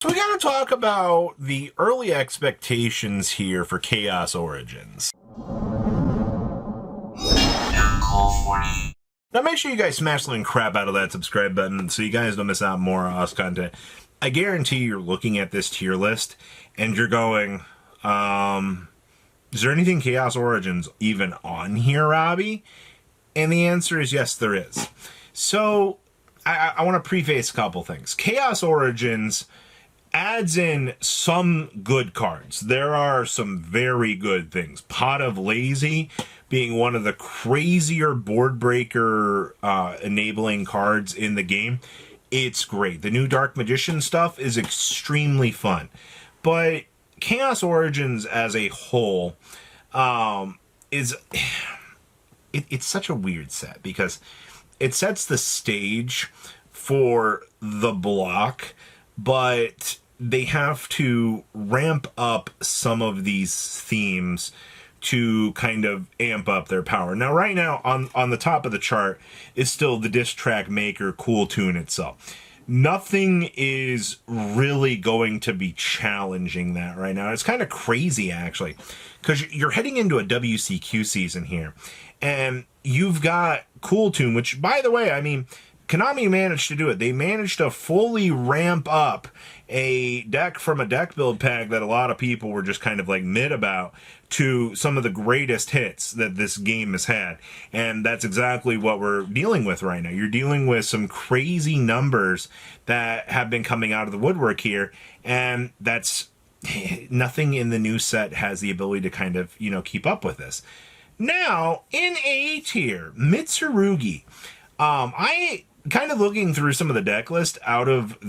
So we gotta talk about the early expectations here for Chaos Origins. Now make sure you guys smash the crap out of that subscribe button so you guys don't miss out more us content. I guarantee you're looking at this tier list and you're going, is there anything Chaos Origins even on here, Robbie? And the answer is yes, there is. So I want to preface a couple things. Chaos Origins adds in some good cards. There are some very good things. Pot of Lazy being one of the crazier board breaker enabling cards in the game. It's great. The new Dark Magician stuff is extremely fun. But Chaos Origins as a whole is... It's such a weird set because it sets the stage for the block, but they have to ramp up some of these themes to kind of amp up their power. Now, right now, on the top of the chart is still the Diss Track Maker Cool Tune itself. Nothing is really going to be challenging that right now. It's kind of crazy, actually, because you're heading into a WCQ season here, and you've got Cool Tune, which, by the way, I mean, Konami managed to do it. They managed to fully ramp up a deck from a deck build pack that a lot of people were just kind of like mid about to some of the greatest hits that this game has had. And that's exactly what we're dealing with right now. You're dealing with some crazy numbers that have been coming out of the woodwork here. And that's nothing in the new set has the ability to kind of, keep up with this. Now, in A tier, Mitsurugi. I kind of looking through some of the deck list out of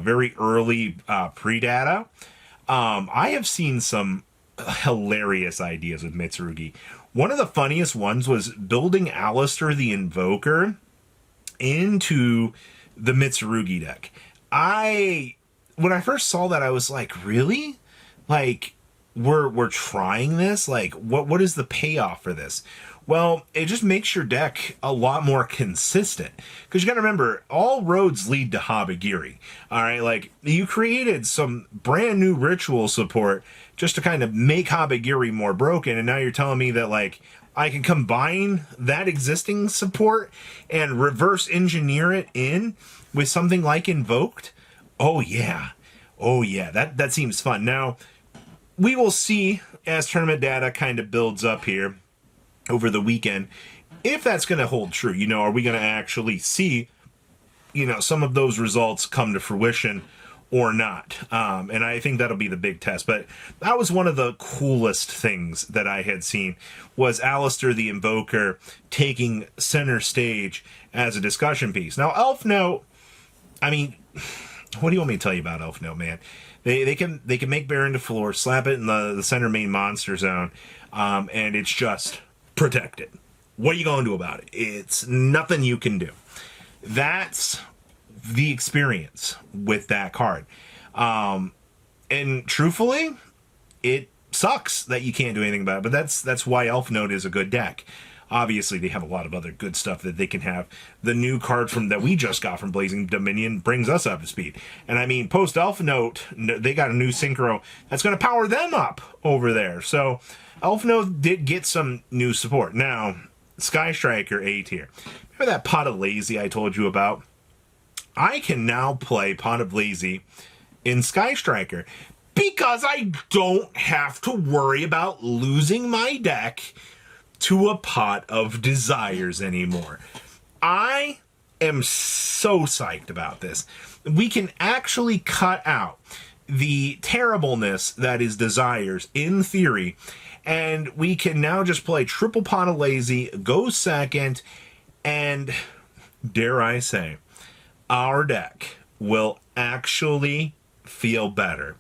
very early pre-data. I have seen some hilarious ideas with Mitsurugi. One of the funniest ones was building Alistair the Invoker into the Mitsurugi deck. When I first saw that, I was like, really? Like, we're trying this? Like, what is the payoff for this? Well, it just makes your deck a lot more consistent. Because you got to remember, all roads lead to Habagiri. All right, like, you created some brand new ritual support just to kind of make Habagiri more broken. And now you're telling me that, like, I can combine that existing support and reverse engineer it in with something like Invoked? Oh, yeah. Oh, yeah. That seems fun. Now, we will see as tournament data kind of builds up here over the weekend, if that's going to hold true. Are we going to actually see, some of those results come to fruition or not? And I think that'll be the big test. But that was one of the coolest things that I had seen was Alistair the Invoker taking center stage as a discussion piece. Now, Elf Note, I mean, what do you want me to tell you about Elf Note, man? They can make Baron to floor, slap it in the center main monster zone, and it's just protected. What are you going to do about it? It's nothing you can do. That's the experience with that card. And truthfully, it sucks that you can't do anything about it, but that's why Elf Note is a good deck. Obviously, they have a lot of other good stuff that they can have. The new card that we just got from Blazing Dominion brings us up to speed. And I mean, post Elf Note, they got a new synchro that's going to power them up over there. So Elf Note did get some new support. Now, Sky Striker A tier. Remember that Pot of Lazy I told you about? I can now play Pot of Lazy in Sky Striker because I don't have to worry about losing my deck to a Pot of Desires anymore. I am so psyched about this. We can actually cut out the terribleness that is Desires in theory, and we can now just play triple Pot of Lazy, go second, and dare I say, our deck will actually feel better.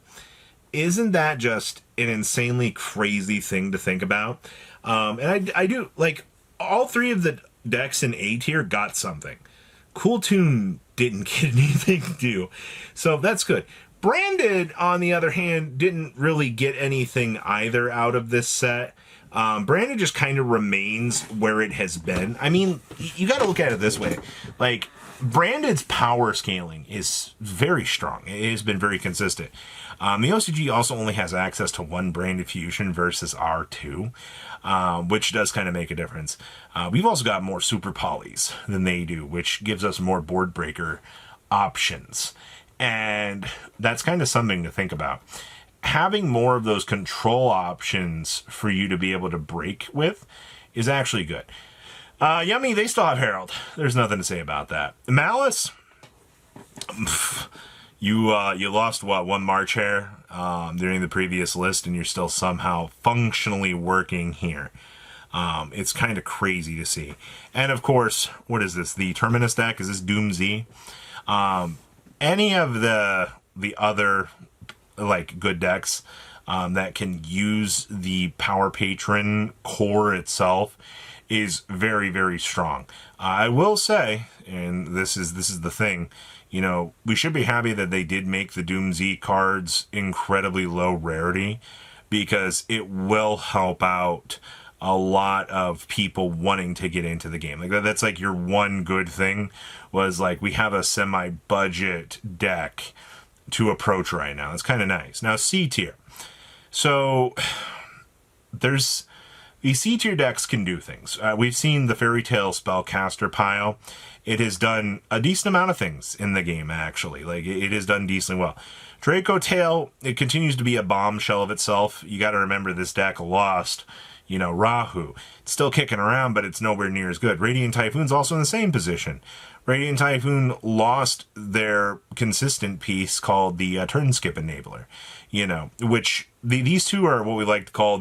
Isn't that just an insanely crazy thing to think about? And I do, like, all three of the decks in A tier got something. Cool Tune didn't get anything to do, so that's good. Branded, on the other hand, didn't really get anything either out of this set. Branded just kind of remains where it has been. I mean, you got to look at it this way. Like, Branded's power scaling is very strong. It has been very consistent. The OCG also only has access to one Branded Fusion versus R2, which does kind of make a difference. We've also got more Super Polys than they do, which gives us more board breaker options. And that's kind of something to think about. Having more of those control options for you to be able to break with is actually good. Yummy, they still have Herald. There's nothing to say about that. Malice, you lost, what, one March Hare during the previous list, and you're still somehow functionally working here. It's kind of crazy to see. And of course, what is this? The Terminus deck? Is this Doom Z? Any of the other like good decks that can use the Power Patron core itself is very, very strong. I will say, and this is the thing, you know, we should be happy that they did make the Doom Z cards incredibly low rarity, because it will help out a lot of people wanting to get into the game. Like, that's like your one good thing, was like, we have a semi-budget deck to approach right now. It's kind of nice. Now, C tier. So there's these C tier decks can do things. We've seen the Fairy Tale Spellcaster pile. It has done a decent amount of things in the game, actually. Like, it has done decently well. Draco Tail, it continues to be a bombshell of itself. You got to remember, this deck lost, you know, Rahu. It's still kicking around, but it's nowhere near as good. Radiant Typhoon's also in the same position. Radiant Typhoon lost their consistent piece called the Turn Skip Enabler, you know, which these two are what we like to call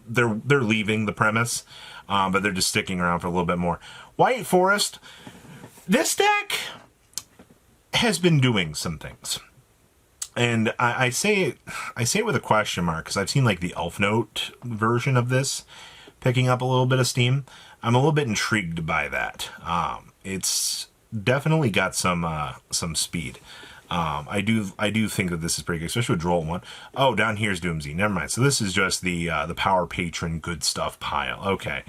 they're leaving the premise, but they're just sticking around for a little bit more. White Forest, this deck has been doing some things. And I say it with a question mark, because I've seen like the Elf Note version of this picking up a little bit of steam. I'm a little bit intrigued by that. It's definitely got some speed. I do think that this is pretty good, especially with Droll 1. Oh, down here's Doom Z. Never mind. So this is just the Power Patron good stuff pile. Okay.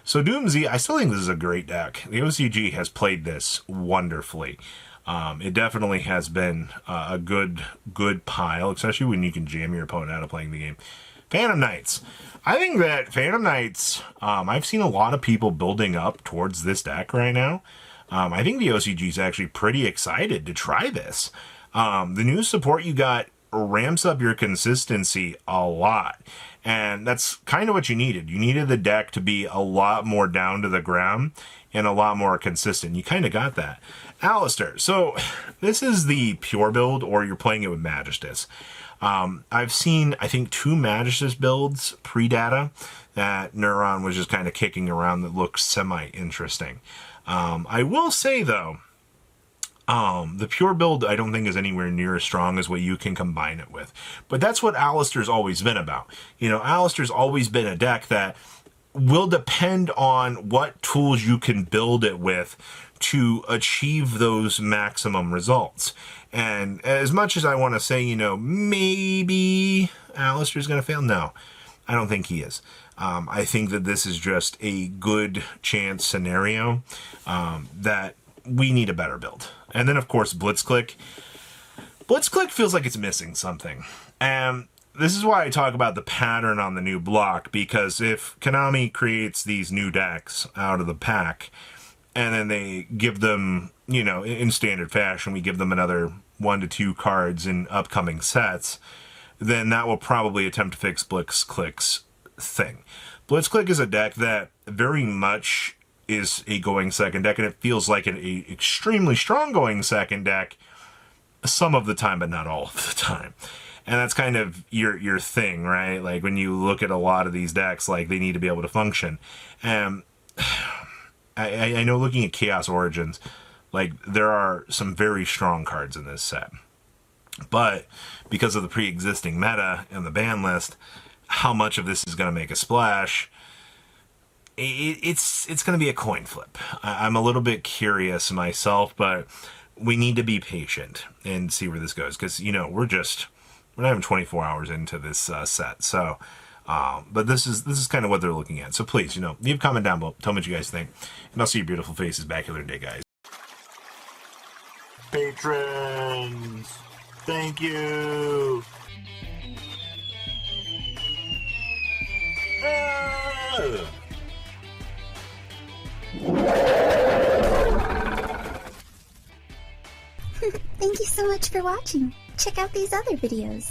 So Doom Z, I still think this is a great deck. The OCG has played this wonderfully. It definitely has been a good pile, especially when you can jam your opponent out of playing the game. Phantom Knights. I think that Phantom Knights, I've seen a lot of people building up towards this deck right now. I think the OCG is actually pretty excited to try this. The new support you got ramps up your consistency a lot. And that's kind of what you needed. You needed the deck to be a lot more down to the ground and a lot more consistent. You kind of got that. Alistair. So this is the pure build, or you're playing it with Magistus. I've seen, I think, 2 Magistus builds pre-data that Neuron was just kind of kicking around that looks semi-interesting. I will say, though, the pure build I don't think is anywhere near as strong as what you can combine it with. But that's what Alistair's always been about. You know, Alistair's always been a deck that will depend on what tools you can build it with to achieve those maximum results. And as much as I want to say, you know, maybe Alistair's going to fail, no, I don't think he is. I think that this is just a good chance scenario that we need a better build. And then, of course, Blitzclick. Blitzclick feels like it's missing something. And this is why I talk about the pattern on the new block, because if Konami creates these new decks out of the pack, and then they give them, you know, in standard fashion, we give them another 1 to 2 cards in upcoming sets, then that will probably attempt to fix Blitzclick's thing. Blitzclick is a deck that very much is a going second deck, and it feels like an extremely strong going second deck some of the time, but not all of the time. And that's kind of your thing, right? Like, when you look at a lot of these decks, like, they need to be able to function. And I know, looking at Chaos Origins, like, there are some very strong cards in this set. But because of the pre-existing meta and the ban list, how much of this is going to make a splash, it's going to be a coin flip. I'm a little bit curious myself, but we need to be patient and see where this goes. Because, you know, we're not even 24 hours into this set. So But this is kind of what they're looking at. So please, leave a comment down below. Tell me what you guys think. And I'll see your beautiful faces back another day, guys. Patrons, thank you. Thank you so much for watching. Check out these other videos.